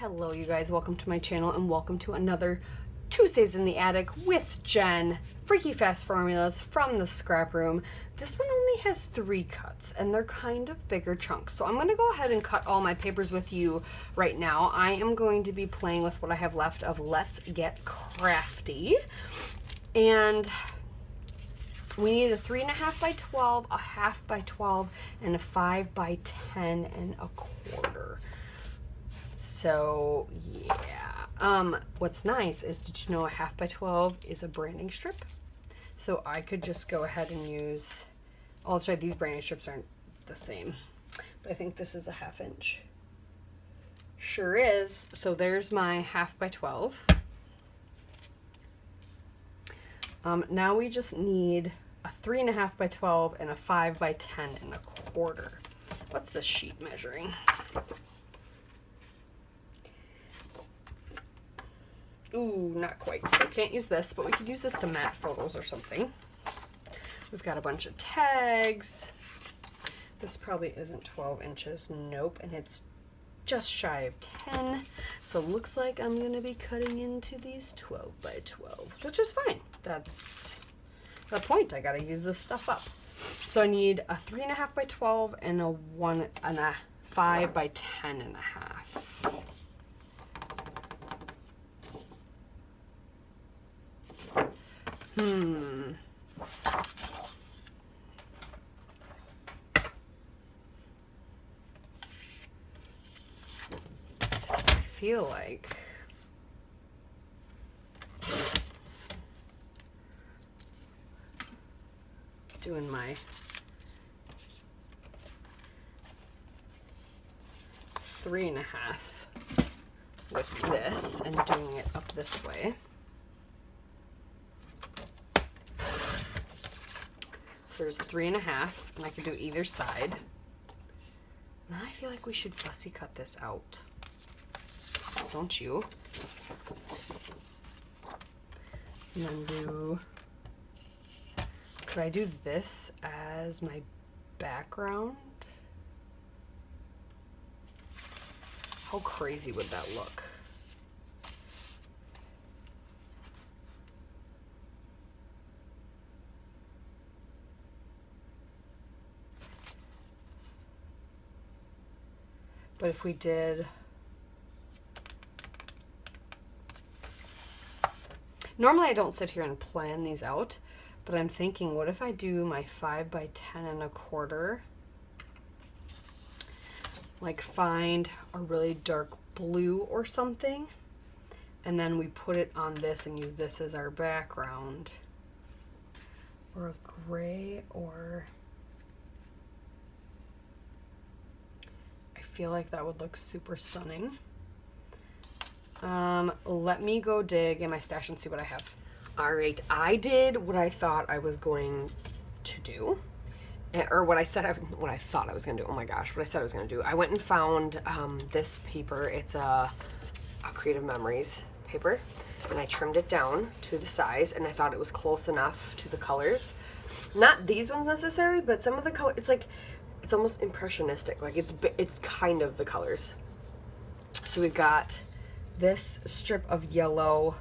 Hello you guys, welcome to my channel and welcome to another Tuesdays in the Attic with Jen. Freaky Fast Formulas from the scrap room. This one only has 3 cuts and they're kind of bigger chunks. So I'm going to go ahead and cut all my papers with you right now. I am going to be playing with what I have left of Let's Get Crafty. And we need a 3.5 by 12, a 1/2 by 12, and a 5 by 10 1/4. So yeah, what's nice is, did you know a 1/2 by 12 is a branding strip? So I could just go ahead and use, oh, that's right, these branding strips aren't the same, but I think this is a 1/2 inch. Sure is. So there's my 1/2 by 12. Now we just need a 3.5 by 12 and a 5 by 10 1/4. What's this sheet measuring? Ooh, not quite. So can't use this, but we could use this to mat photos or something. We've got a bunch of tags. This probably isn't 12 inches. Nope. And it's just shy of 10. So it looks like I'm going to be cutting into these 12 by 12, which is fine. That's the point. I got to use this stuff up. So I need a 3.5 by 12 and a 5 by 10 1/2. I feel like doing my 3.5 with this and doing it up this way. There's 3.5, and I could do either side. Now I feel like we should fussy cut this out. Don't you? And then do, could I do this as my background? How crazy would that look? But if we did, normally I don't sit here and plan these out, but I'm thinking, what if I do my 5 by 10 1/4, like find a really dark blue or something, and then we put it on this and use this as our background, or a gray, or I feel like that would look super stunning. Let me go dig in my stash and see what I have. All right, I did what I thought I was going to do, or what I thought I was gonna do. Oh my gosh, what I said I was gonna do. I went and found this paper. It's a Creative Memories paper, and I trimmed it down to the size, and I thought it was close enough to the colors. Not these ones necessarily, but some of the color. It's like, it's almost impressionistic. Like it's kind of the colors. So we've got this strip of yellow.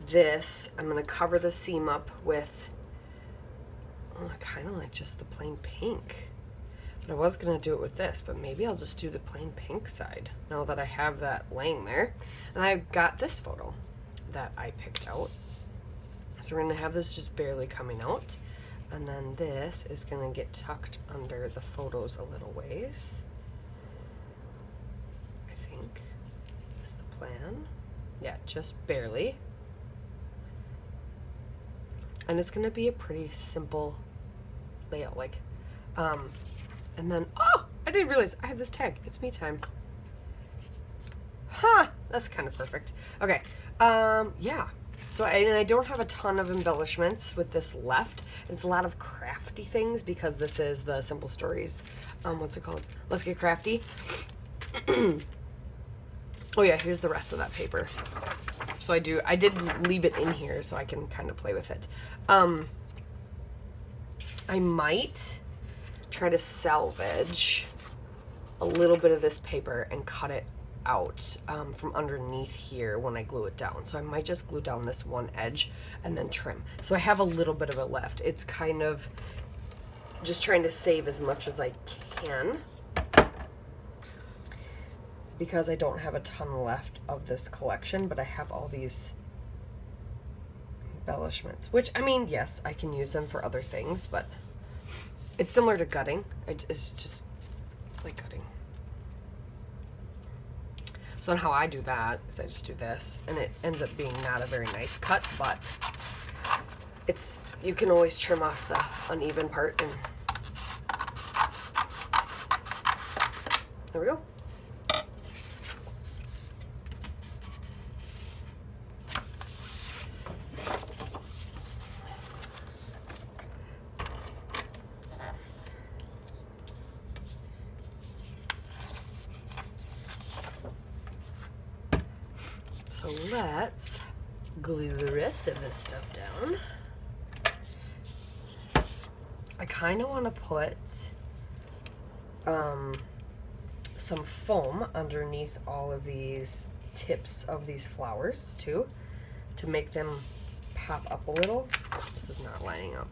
This, I'm gonna cover the seam up with, kind of like just the plain pink. But I was gonna do it with this, but maybe I'll just do the plain pink side now that I have that laying there. And I got this photo that I picked out. So we're gonna have this just barely coming out. And then this is gonna get tucked under the photos a little ways. I think is the plan. Yeah, just barely. And it's gonna be a pretty simple layout, like, and then, oh, I didn't realize I had this tag. It's me time. Ha! That's kind of perfect. Okay, yeah. So I don't have a ton of embellishments with this left. It's a lot of crafty things because this is the Simple Stories. What's it called? Let's Get Crafty. Oh yeah, here's the rest of that paper. So I did leave it in here so I can kind of play with it. I might try to salvage a little bit of this paper and cut it out from underneath here when I glue it down. So I might just glue down this one edge and then trim. So I have a little bit of it left. It's kind of just trying to save as much as I can because I don't have a ton left of this collection, but I have all these embellishments, which, I mean, yes, I can use them for other things, but it's similar to gutting. It's like gutting. So how I do that is I just do this, and it ends up being not a very nice cut, but you can always trim off the uneven part, and there we go. So let's glue the rest of this stuff down. I kind of want to put some foam underneath all of these tips of these flowers too, to make them pop up a little. This is not lining up.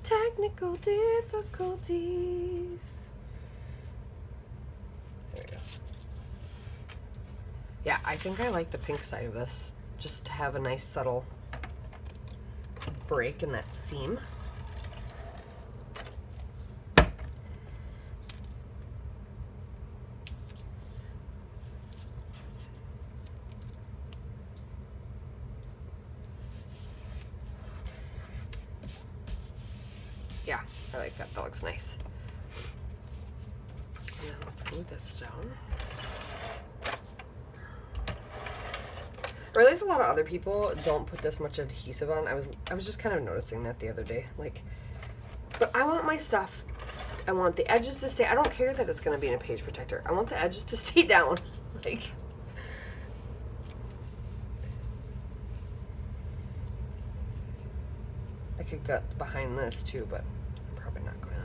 Technical difficulties. There we go. Yeah, I think I like the pink side of this, just to have a nice subtle break in that seam. Yeah, I like that. That looks nice. And then let's glue this down. Or at least a lot of other people don't put this much adhesive on. I was just kind of noticing that the other day. Like, but I want my stuff, I want the edges to stay. I don't care that it's going to be in a page protector. I want the edges to stay down. Like, I could gut behind this too, but I'm probably not going to.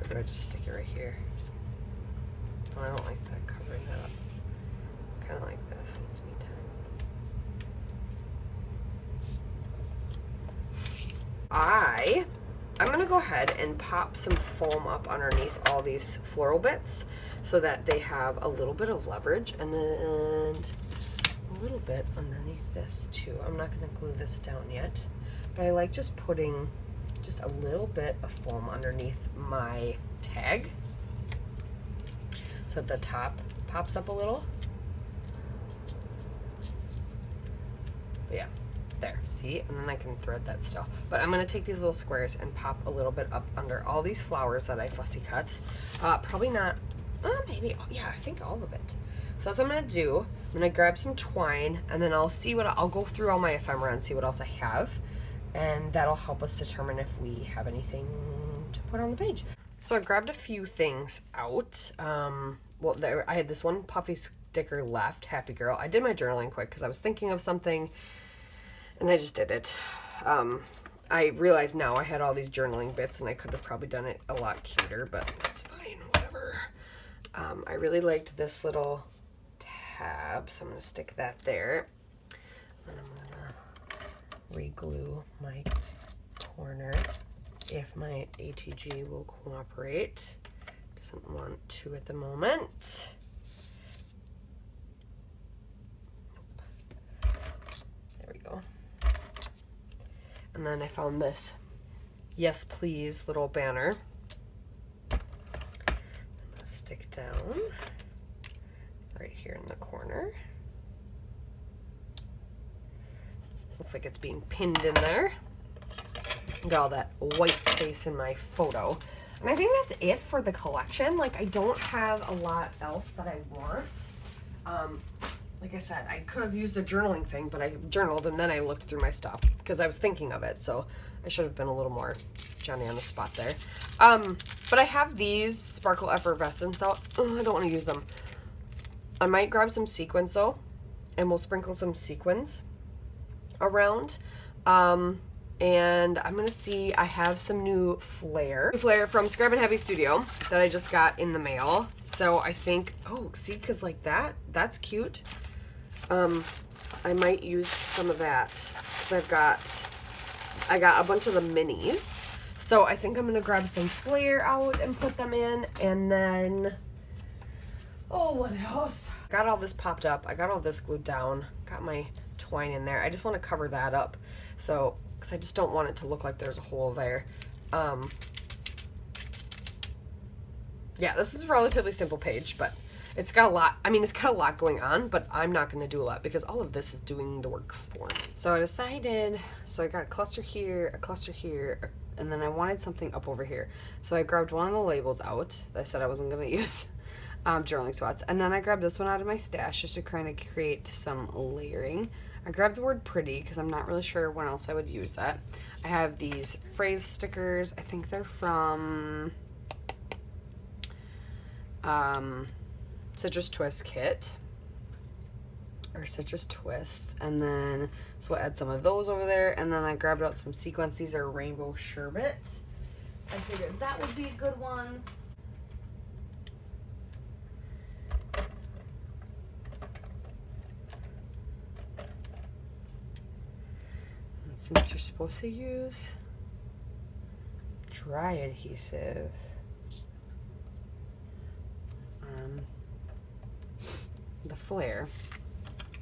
Or do I just stick it right here? Oh, I don't like that covering that up. Kind of like this. It's me time. I'm gonna go ahead and pop some foam up underneath all these floral bits so that they have a little bit of leverage, and then a little bit underneath this too. I'm not gonna glue this down yet, but I like just putting just a little bit of foam underneath my tag so that the top pops up a little. But yeah, there, see? And then I can thread that still. But I'm gonna take these little squares and pop a little bit up under all these flowers that I fussy cut. Probably not, maybe, yeah, I think all of it. So that's what I'm gonna do. I'm gonna grab some twine, and then I'll go through all my ephemera and see what else I have. And that'll help us determine if we have anything to put on the page. So I grabbed a few things out. Well, I had this one puffy sticker left, Happy Girl. I did my journaling quick because I was thinking of something, and I just did it. I realize now I had all these journaling bits, and I could have probably done it a lot cuter, but it's fine, whatever. I really liked this little tab, so I'm going to stick that there. And I'm going to re-glue my corner if my ATG will cooperate. Doesn't want to at the moment. There we go. And then I found this Yes Please little banner. I'm gonna stick down right here in the corner. Looks like it's being pinned in there. Got all that white space in my photo. And I think that's it for the collection. Like, I don't have a lot else that I want. Like I said, I could have used a journaling thing, but I journaled and then I looked through my stuff because I was thinking of it. So I should have been a little more Johnny on the spot there. But I have these Sparkle Effervescence out. Oh, I don't want to use them. I might grab some sequins though, and we'll sprinkle some sequins around. And I'm gonna see, I have some new Flair from Scrub and Heavy Studio that I just got in the mail. So I think, oh, see, cause like that's cute. I might use some of that, cause I got a bunch of the minis. So I think I'm gonna grab some Flair out and put them in, and then, oh, what else? Got all this popped up. I got all this glued down. Got my twine in there. I just want to cover that up. So, because I just don't want it to look like there's a hole there. Yeah, this is a relatively simple page, but it's got a lot. I mean, it's got a lot going on, but I'm not going to do a lot because all of this is doing the work for me. So I decided, so I got a cluster here, and then I wanted something up over here. So I grabbed one of the labels out that I said I wasn't going to use. Journaling spots, and then I grabbed this one out of my stash just to kind of create some layering. I grabbed the word pretty because I'm not really sure when else I would use that. I have these phrase stickers. I think they're from Citrus Twist Kit or Citrus Twist, and then so I add some of those over there, and then I grabbed out some sequins. These are Rainbow Sherbet. I figured that would be a good one. Since you're supposed to use dry adhesive, the Flair,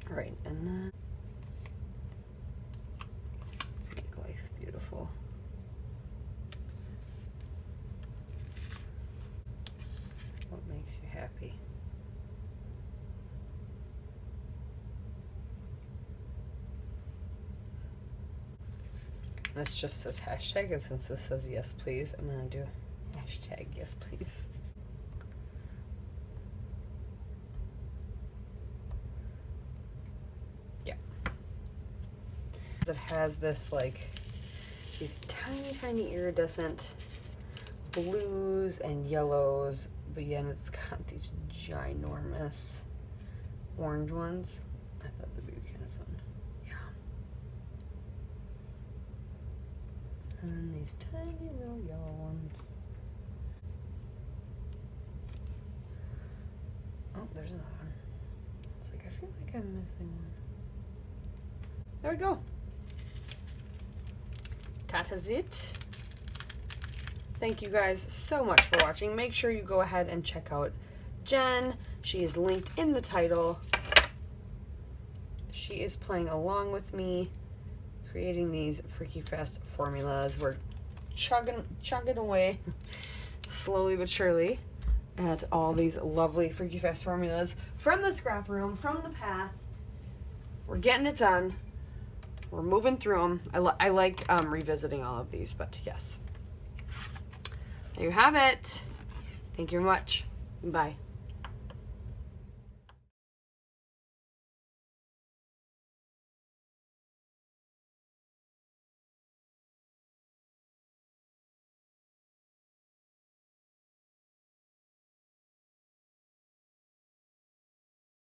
all right, and then make life beautiful. What makes you happy? This just says hashtag, and since this says yes please, I'm gonna do hashtag yes please. Yeah. It has this like these tiny iridescent blues and yellows, but yeah, and it's got these ginormous orange ones. I thought that'd be kind of fun. Yeah. And then these tiny little yellow ones. Oh, there's another one. It's like, I feel like I'm missing one. There we go. That's it. Thank you guys so much for watching. Make sure you go ahead and check out Jen. She is linked in the title. She is playing along with me, creating these Freaky Fast formulas. We're chugging away slowly but surely at all these lovely Freaky Fast formulas from the scrap room, from the past. We're getting it done. We're moving through them. I like revisiting all of these, but yes. There you have it. Thank you very much. Bye.